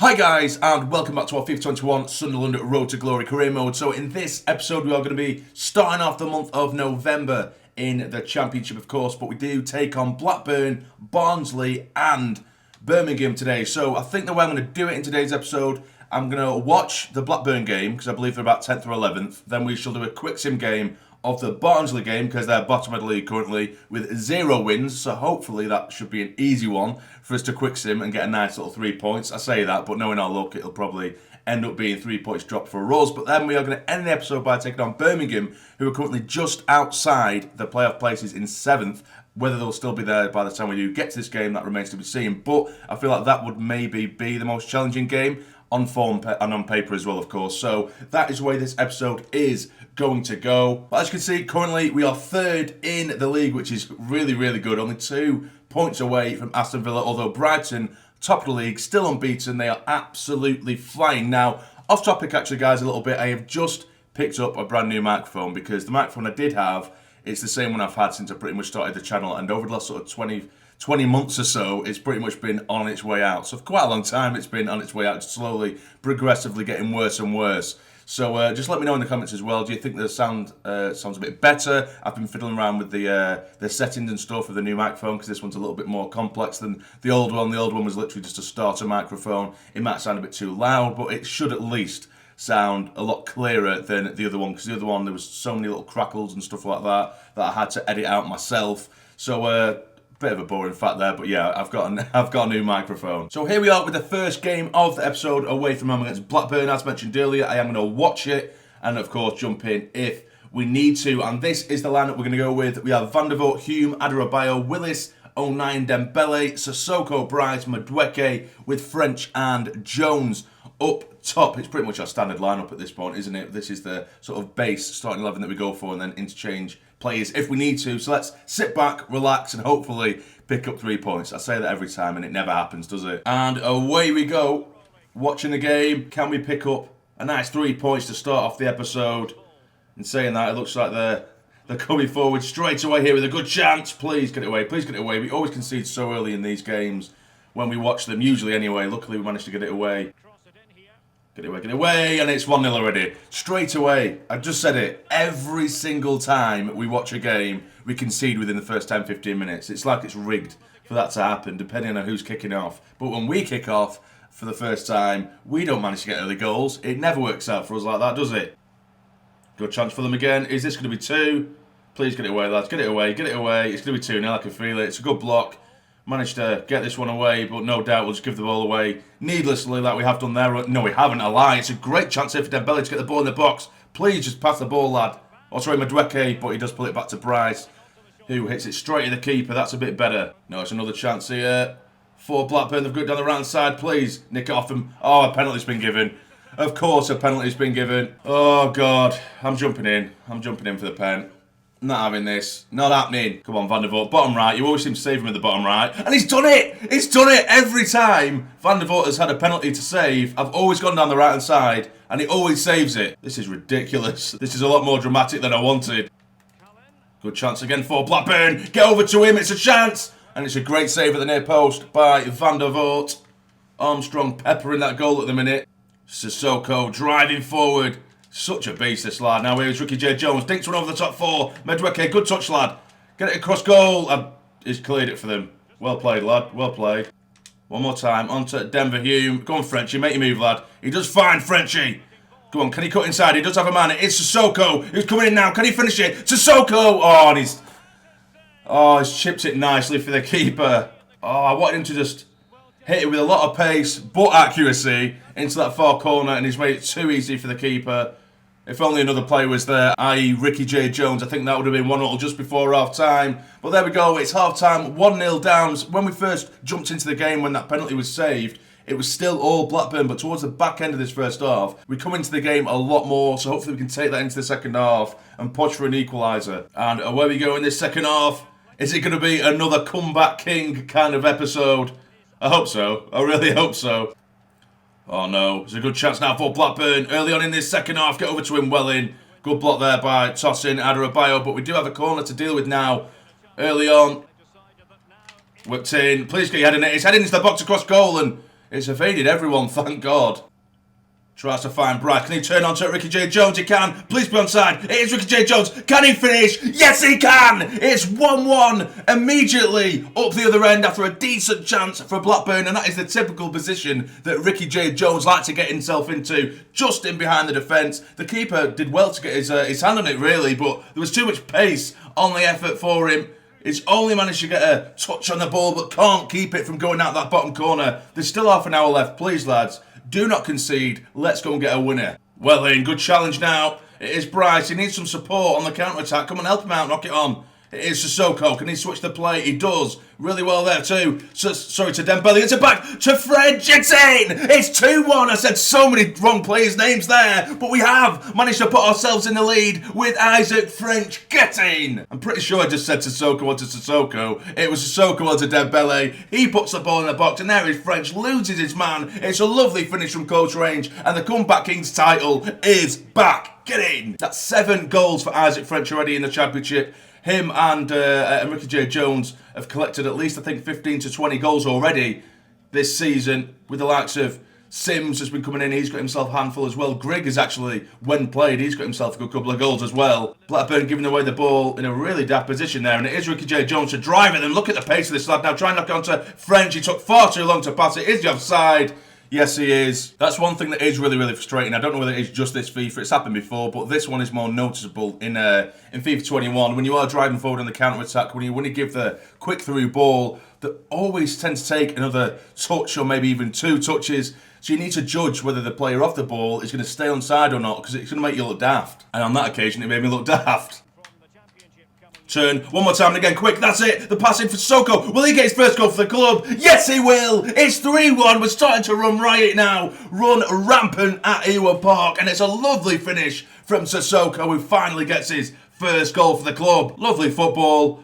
Hi guys, and welcome back to our FIFA 21 Sunderland Road to Glory career mode. So in this episode we are going to be starting off the month of November in the Championship, of course, but we do take on Blackburn, Barnsley and Birmingham today. So I think the way I'm going to do it in today's episode, I'm going to watch the Blackburn game, because I believe they're about 10th or 11th. Then we shall do a quick sim game of the Barnsley game, because they're bottom of the league currently with 0 wins, so hopefully that should be an easy one for us to quick sim and get a nice little 3 points. I say that, but knowing our luck, it'll probably end up being 3 points dropped for us. But then we are going to end the episode by taking on Birmingham, who are currently just outside the playoff places in 7th. Whether they'll still be there by the time we do get to this game, that remains to be seen. But I feel like that would maybe be the most challenging game on form and on paper as well, of course. So that is the way this episode is going to go. But as you can see, currently we are 3rd in the league, which is really, really good. Only 2 points away from Aston Villa, although Brighton, top of the league, still unbeaten. They are absolutely flying. Now, off topic actually, guys, a little bit. I have just picked up a brand new microphone, because the microphone I did have, it's the same one I've had since I pretty much started the channel, and over the last sort of 20 months or so, it's pretty much been on its way out. So for quite a long time, it's been on its way out, it's slowly, progressively getting worse and worse. So just let me know in the comments as well. Do you think the sound sounds a bit better? I've been fiddling around with the settings and stuff of the new microphone, because this one's a little bit more complex than the old one. The old one was literally just a starter microphone. It might sound a bit too loud, but it should at least sound a lot clearer than the other one, because the other one, there was so many little crackles and stuff like that I had to edit out myself. So bit of a boring fact there, but yeah, I've got a new microphone. So here we are with the first game of the episode away from home against Blackburn. As mentioned earlier, I am going to watch it and of course jump in if we need to. And this is the lineup we're going to go with. We have Van der Voort, Hume, Adebayo, Willis, O'Nien, Dembele, Sissoko, Bryce, Madueke, with French and Jones up top. It's pretty much our standard lineup at this point, isn't it? This is the sort of base starting 11 that we go for, and then interchange players if we need to. So let's sit back, relax, and hopefully pick up 3 points. I say that every time, and it never happens, does it? And away we go. Watching the game. Can we pick up a nice 3 points to start off the episode? In saying that, it looks like they're coming forward straight away here with a good chance. Please get it away. Please get it away. We always concede so early in these games when we watch them, usually anyway. Luckily, we managed to get it away. Get it away, and it's 1-0 already. Straight away. I just said it. Every single time we watch a game, we concede within the first 10-15 minutes. It's like it's rigged for that to happen, depending on who's kicking off. But when we kick off for the first time, we don't manage to get early goals. It never works out for us like that, does it? Good chance for them again. Is this going to be 2? Please get it away, lads. Get it away, get it away. It's going to be 2 now. I can feel it. It's a good block. Managed to get this one away, but no doubt we'll just give the ball away needlessly like we have done there. No, we haven't, a lie. It's a great chance here for Dembele to get the ball in the box. Please just pass the ball, lad. Oh, sorry, Madueke, but he does pull it back to Bryce, who hits it straight at the keeper. That's a bit better. No, it's another chance here for Blackburn. They've got it down the right side. Please, nick it off them. Oh, a penalty's been given. Of course a penalty's been given. Oh, God. I'm jumping in. I'm jumping in for the pen. Not having this. Not happening. Come on, Van der Voort. Bottom right. You always seem to save him at the bottom right. And he's done it! He's done it every time Van der Voort has had a penalty to save. I've always gone down the right-hand side, and he always saves it. This is ridiculous. This is a lot more dramatic than I wanted. Good chance again for Blackburn. Get over to him. It's a chance. And it's a great save at the near post by Van der Voort. Armstrong peppering that goal at the minute. Sissoko driving forward. Such a beast, this lad. Now here's Ricky J. Jones. Dinks one over the top 4. Madueke, good touch, lad. Get it across goal. He's cleared it for them. Well played, lad. Well played. One more time. On to Denver Hume. Go on, Frenchie. Make your move, lad. He does fine, Frenchie. Go on. Can he cut inside? He does have a man. It's Sissoko. He's coming in now. Can he finish it? Sissoko. Oh, and he's chipped it nicely for the keeper. Oh, I wanted him to just hit it with a lot of pace, but accuracy into that far corner, and he's made it too easy for the keeper. If only another player was there, i.e. Ricky J. Jones, I think that would have been 1-0 just before half-time. But there we go, it's half-time, 1-0 down. When we first jumped into the game, when that penalty was saved, it was still all Blackburn, but towards the back end of this first half, we come into the game a lot more, so hopefully we can take that into the second half and push for an equaliser. And away we go in this second half. Is it going to be another comeback king kind of episode? I hope so. I really hope so. Oh no, it's a good chance now for Blackburn. Early on in this second half, get over to him well in. Good block there by Tosin Adebayo, but we do have a corner to deal with now. Early on. Whipped in. Please get your head in it. It's heading into the box across goal, and It's evaded everyone, thank God. Tries to find Brad. Can he turn onto Ricky J. Jones? He can. Please be onside. It is Ricky J. Jones. Can he finish? Yes, he can. It's 1-1 immediately up the other end after a decent chance for Blackburn. And that is the typical position that Ricky J. Jones likes to get himself into, just in behind the defence. The keeper did well to get his hand on it, really, but there was too much pace on the effort for him. He's only managed to get a touch on the ball, but can't keep it from going out that bottom corner. There's still half an hour left. Please, lads, do not concede. Let's go and get a winner. Well, in good challenge now. It is Bryce. He needs some support on the counter-attack. Come on, help him out. Knock it on. It is Sissoko. Can he switch the play? He does. Really well there too. Sorry to Dembele. It's a back to Fred. It's in. It's 2-1. I said so many wrong players' names there. But we have managed to put ourselves in the lead with Isaac French getting. I'm pretty sure I just said Sissoko onto Sissoko. It was Sissoko onto Dembele. He puts the ball in the box and there is French. Loses his man. It's a lovely finish from close range. And the Comeback Kings title is back. Get in. That's 7 goals for Isaac French already in the Championship. Him and Ricky J. Jones have collected at least, I think, 15 to 20 goals already this season, with the likes of Sims has been coming in. He's got himself a handful as well. Grigg is actually, when played, he's got himself a good couple of goals as well. Blackburn giving away the ball in a really daft position there, and it is Ricky J. Jones to drive it. And look at the pace of this lad now. Try and knock it onto French. He took far too long to pass it. Is he offside? Yes, he is. That's one thing that is really, really frustrating. I don't know whether it is just this FIFA. It's happened before, but this one is more noticeable in FIFA 21. When you are driving forward on the counter-attack, when you give the quick-through ball, that always tends to take another touch or maybe even 2 touches. So you need to judge whether the player off the ball is going to stay onside or not, because it's going to make you look daft. And on that occasion, it made me look daft. Turn, one more time and again, quick, that's it. The pass in for Sissoko. Will he get his first goal for the club? Yes, he will. It's 3-1. We're starting to run riot now. Run rampant at Ewood Park. And it's a lovely finish from Sissoko, who finally gets his first goal for the club. Lovely football.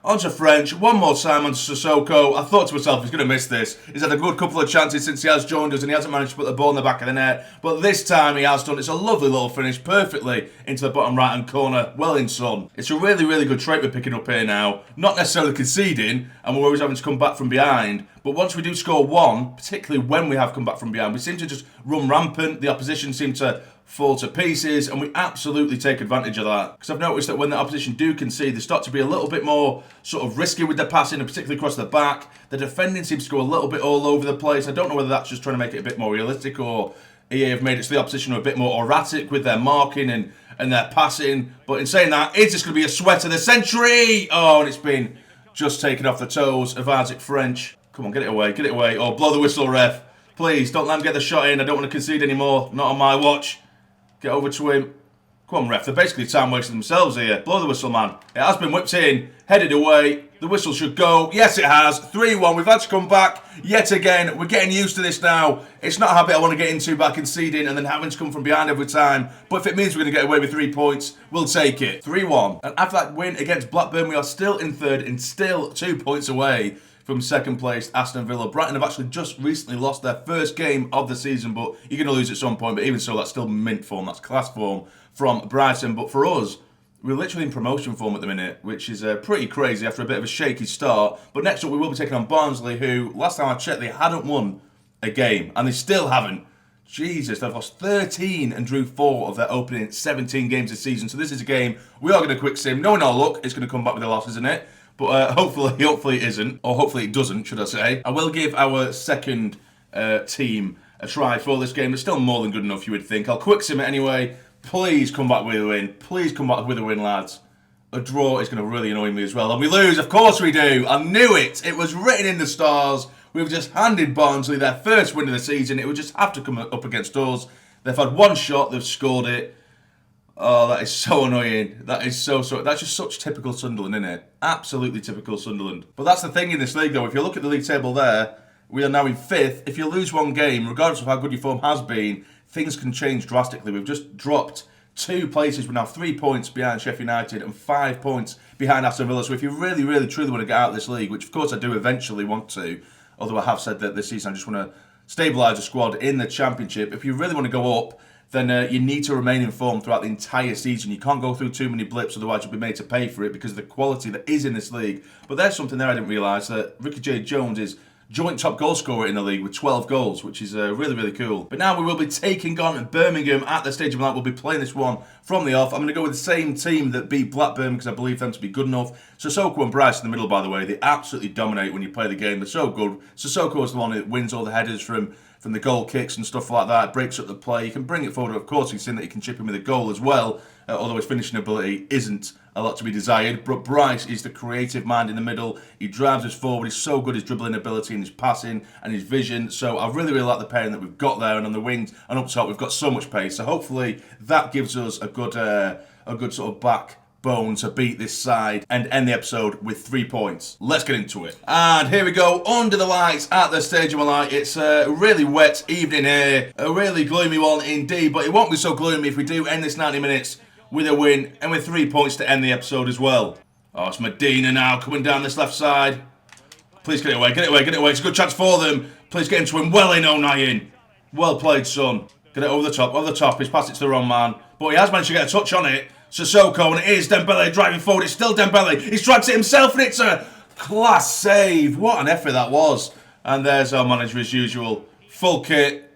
Onto French, one more time on Sissoko. I thought to myself, he's going to miss this. He's had a good couple of chances since he has joined us and he hasn't managed to put the ball in the back of the net. But this time he has done. It's a lovely little finish, perfectly into the bottom right-hand corner. Well in, son. It's a really, really good trait we're picking up here now. Not necessarily conceding, and we're always having to come back from behind. But once we do score one, particularly when we have come back from behind, we seem to just run rampant. The opposition seem to fall to pieces, and we absolutely take advantage of that. Because I've noticed that when the opposition do concede, they start to be a little bit more sort of risky with their passing, and particularly across the back. The defending seems to go a little bit all over the place. I don't know whether that's just trying to make it a bit more realistic, or EA have made it so the opposition are a bit more erratic with their marking and their passing. But in saying that, is this going to be a sweat of the century? Oh, and it's been just taken off the toes of Isaac French. Come on, get it away, get it away. Oh, blow the whistle, ref. Please, don't let him get the shot in. I don't want to concede anymore. Not on my watch. Get over to him. Come on, ref. They're basically time wasting themselves here. Blow the whistle, man. It has been whipped in. Headed away. The whistle should go. Yes, it has. 3-1. We've had to come back yet again. We're getting used to this now. It's not a habit I want to get into by conceding and then having to come from behind every time. But if it means we're going to get away with 3 points, we'll take it. 3-1. And after that win against Blackburn, we are still in third and still 2 points away from second place Aston Villa. Brighton have actually just recently lost their first game of the season, but you're going to lose at some point. But even so, that's still mint form. That's class form from Brighton. But for us, we're literally in promotion form at the minute, which is pretty crazy after a bit of a shaky start. But next up, we will be taking on Barnsley, who, last time I checked, they hadn't won a game. And they still haven't. Jesus, they've lost 13 and drew 4 of their opening 17 games this season. So this is a game we are going to quick sim. Knowing our luck, it's going to come back with a loss, isn't it? But hopefully it isn't, or hopefully it doesn't, should I say. I will give our second team a try for this game. It's still more than good enough, you would think. I'll quick sim it anyway. Please come back with a win. Please come back with a win, lads. A draw is going to really annoy me as well. And we lose, of course we do. I knew it. It was written in the stars. We've just handed Barnsley their first win of the season. It would just have to come up against us. They've had one shot, they've scored it. Oh, that is so annoying. That is so... That's just such typical Sunderland, isn't it? Absolutely typical Sunderland. But that's the thing in this league, though. If you look at the league table there, we are now in 5th. If you lose one game, regardless of how good your form has been, things can change drastically. We've just dropped 2 places. We're now 3 points behind Sheffield United and 5 points behind Aston Villa. So if you really, really, truly want to get out of this league, which of course I do eventually want to, although I have said that this season I just want to stabilise the squad in the Championship. If you really want to go up, then you need to remain in form throughout the entire season. You can't go through too many blips, otherwise you'll be made to pay for it because of the quality that is in this league. But there's something there I didn't realise, that Ricky J. Jones is joint top goal scorer in the league with 12 goals, which is really, really cool. But now we will be taking on Birmingham at the Stadium Light. We'll be playing this one from the off. I'm going to go with the same team that beat Blackburn because I believe them to be good enough. Sissoko and Bryce in the middle, by the way, they absolutely dominate when you play the game. They're so good. Sissoko is the one that wins all the headers from the goal kicks and stuff like that. Breaks up the play. You can bring it forward. Of course, you've seen that you can chip in with a goal as well, although his finishing ability isn't a lot to be desired. But Bryce is the creative mind in the middle. He drives us forward. He's so good, his dribbling ability and his passing and his vision. So I really, really like the pairing that we've got there. And on the wings and up top, we've got so much pace. So hopefully that gives us a good sort of backbone to beat this side and end the episode with 3 points. Let's get into it. And here we go, under the lights at the Stadium Light. It's a really wet evening here, a really gloomy one indeed, but it won't be so gloomy if we do end this 90 minutes with a win and with 3 points to end the episode as well. Oh, it's Medina now coming down this left side. Please get it away, get it away, get it away. It's a good chance for them. Please get into him well in, O'Nien. Well played, son. Get it over the top. He's passed it to the wrong man, but he has managed to get a touch on it. Sissoko, and it is Dembele driving forward. It's still Dembele. He's dragged it himself, and it's a class save. What an effort that was. And there's our manager as usual. Full kit.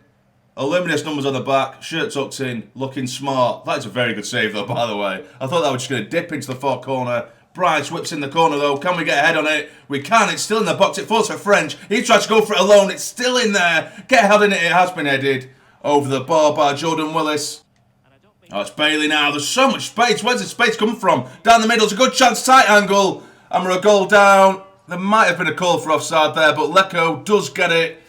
Luminous numbers on the back. Shirt tucked in. Looking smart. That is a very good save, though, by the way. I thought that was just going to dip into the far corner. Bryce whips in the corner, though. Can we get a head on it? We can. It's still in the box. It falls for French. He tries to go for it alone. It's still in there. Get a head on it. It has been headed over the bar by Jordan Willis. Oh, it's Bailey now. There's so much space. Where's the space coming from? Down the middle. It's a good chance. Tight angle. And we're a goal down. There might have been a call for offside there, but Leko does get it.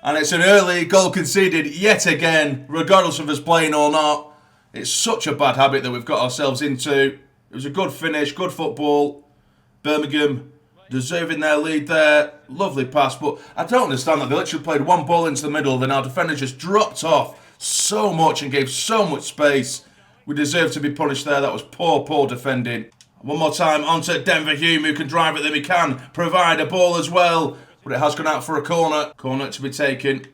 And it's an early goal conceded yet again, regardless of us playing or not. It's such a bad habit that we've got ourselves into. It was a good finish, good football. Birmingham deserving their lead there. Lovely pass, but I don't understand that. They literally played one ball into the middle, then our defender just dropped off so much and gave so much space. We deserve to be punished there. That was poor defending. One more time onto Denver Hume, who can drive it. Then we can provide a ball as well, but it has gone out for a corner. Corner to be taken.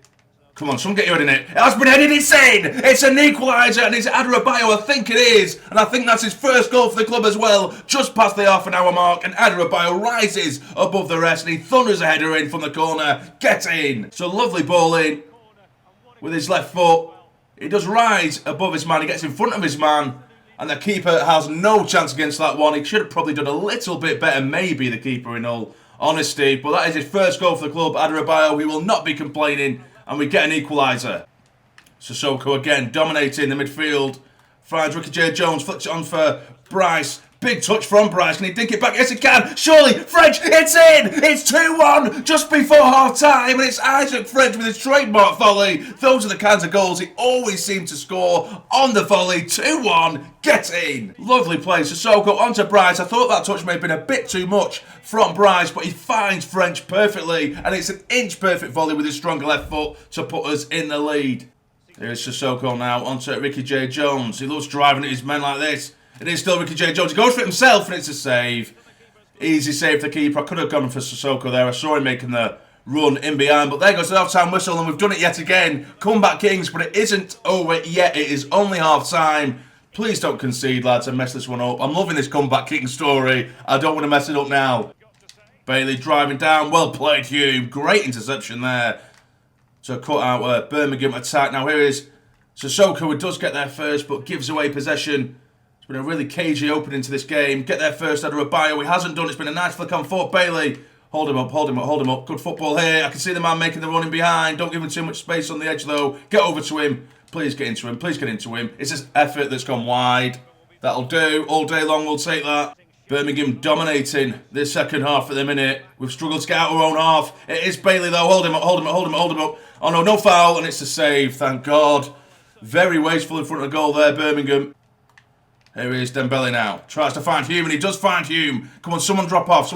Come on, someone get your head in it. It has been headed insane. It's an equaliser, and it's Adebayo, I think it is. And I think that's his first goal for the club as well. Just past the half-an-hour mark, and Adebayo rises above the rest, and he thunders a header in from the corner. Get in. So lovely ball in with his left foot. He does rise above his man. He gets in front of his man. And the keeper has no chance against that one. He should have probably done a little bit better, maybe, the keeper, in all honesty. But that is his first goal for the club. Adebayo, we will not be complaining. And we get an equaliser. Sissoko again, dominating the midfield. Finds Ricky J. Jones. Flicks it on for Bryce. Big touch from Bryce. Can he dink it back? Yes, he can. Surely, French, it's in. It's 2-1 just before half-time. And it's Isaac French with his trademark volley. Those are the kinds of goals he always seems to score on the volley. 2-1. Get in. Lovely play. Sissoko onto Bryce. I thought that touch may have been a bit too much from Bryce, but he finds French perfectly. And it's an inch-perfect volley with his stronger left foot to put us in the lead. Here's Sissoko now onto Ricky J. Jones. He loves driving at his men like this. It is still Ricky J. Jones. He goes for it himself, and it's a save. Easy save for the keeper. I could have gone for Sissoko there. I saw him making the run in behind. But there goes the half-time whistle, and we've done it yet again. Comeback Kings, but it isn't over yet. It is only half-time. Please don't concede, lads, and mess this one up. I'm loving this Comeback King story. I don't want to mess it up now. Bailey driving down. Well played, Hume. Great interception there to cut out a Birmingham attack. Now here is Sissoko, who does get there first, but gives away possession. Been a really cagey opening to this game. Get there first, Adebayo. He hasn't done. It's been a nice flick on Fort Bailey. Hold him up. Good football here. I can see the man making the run in behind. Don't give him too much space on the edge, though. Get over to him. Please get into him. It's this effort that's gone wide. That'll do. All day long, we'll take that. Birmingham dominating this second half at the minute. We've struggled to get out our own half. It is Bailey, though. Hold him up. Oh, no foul, and it's a save. Thank God. Very wasteful in front of the goal there, Birmingham. Here he is, Dembele now. Tries to find Hume, and he does find Hume. Come on, someone drop off.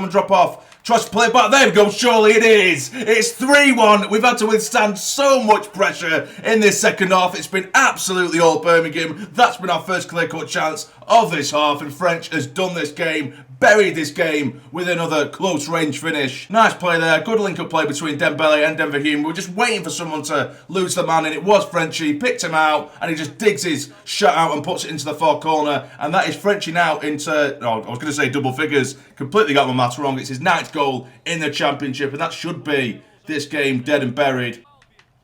Tries to play it back. There we go. Surely it is. It's 3-1. We've had to withstand so much pressure in this second half. It's been absolutely all Birmingham. That's been our first clear-cut chance of this half, and French has done this game, buried this game with another close-range finish. Nice play there. Good link-up play between Dembele and Denver Hume. We were just waiting for someone to lose the man, and it was Frenchie. He picked him out, and he just digs his shot out and puts it into the far corner. And that is Frenchie now into, I was going to say double figures. Completely got my maths wrong. It's his ninth goal in the Championship, and that should be this game dead and buried.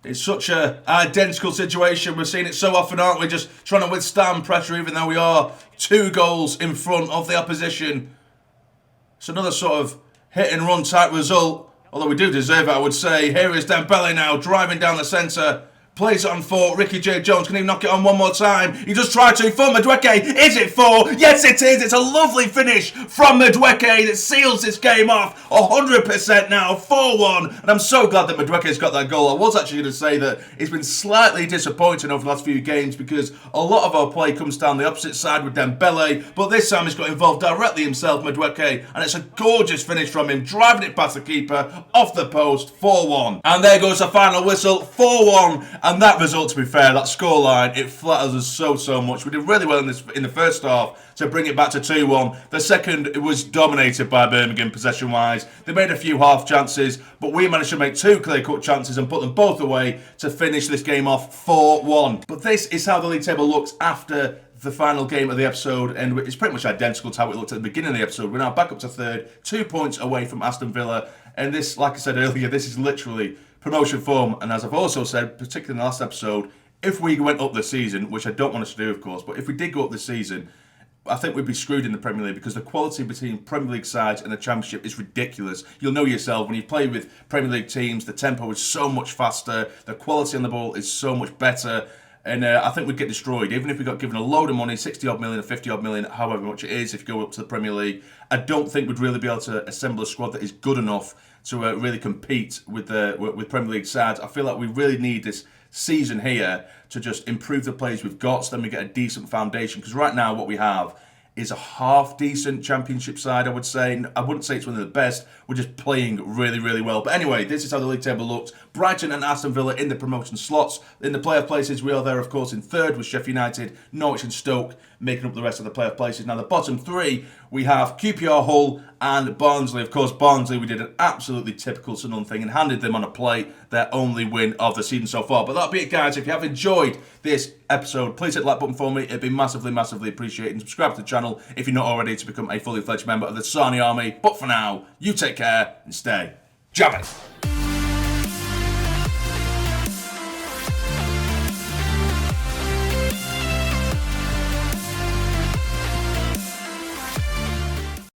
It's such an identical situation. We're seeing it so often, aren't we? Just trying to withstand pressure even though we are 2 goals in front of the opposition. It's another sort of hit and run type result. Although we do deserve it, I would say. Here is Dembele now, driving down the centre. Plays it on for Ricky J. Jones. Can he knock it on one more time? He just tried to for Madueke. Is it 4? Yes, it is. It's a lovely finish from Madueke that seals this game off. 100% now, 4-1. And I'm so glad that Madueke's got that goal. I was actually going to say that it's been slightly disappointing over the last few games because a lot of our play comes down the opposite side with Dembele. But this time he's got involved directly himself, Madueke. And it's a gorgeous finish from him, driving it past the keeper, off the post, 4-1. And there goes the final whistle, 4-1. And that result, to be fair, that scoreline, it flatters us so much. We did really well in the first half to bring it back to 2-1. The second, it was dominated by Birmingham possession-wise. They made a few half chances, but we managed to make 2 clear-cut chances and put them both away to finish this game off 4-1. But this is how the league table looks after the final game of the episode, and it's pretty much identical to how it looked at the beginning of the episode. We're now back up to 3rd, 2 points away from Aston Villa, and this, like I said earlier, this is literally promotion form. And as I've also said, particularly in the last episode, if we went up this season, which I don't want us to do, of course, but if we did go up this season, I think we'd be screwed in the Premier League because the quality between Premier League sides and the Championship is ridiculous. You'll know yourself, when you play with Premier League teams, the tempo is so much faster, the quality on the ball is so much better, and I think we'd get destroyed. Even if we got given a load of money, 60-odd million or 50-odd million, however much it is, if you go up to the Premier League, I don't think we'd really be able to assemble a squad that is good enough to really compete with Premier League sides. I feel like we really need this season here to just improve the players we've got, so then we get a decent foundation. Because right now what we have is a half-decent Championship side, I would say. I wouldn't say it's one of the best. We're just playing really well. But anyway, this is how the league table looks. Brighton and Aston Villa in the promotion slots. In the playoff places, we are there, of course, in 3rd with Sheffield United, Norwich and Stoke making up the rest of the playoff places. Now, the bottom 3, we have QPR, Hull and Barnsley. Of course, Barnsley, we did an absolutely typical Sunderland thing and handed them on a plate their only win of the season so far. But that'll be it, guys. If you have enjoyed this episode, please hit the like button for me. It'd be massively appreciated. And subscribe to the channel if you're not already to become a fully fledged member of the Sarny Army. But for now, you take care and stay jamming.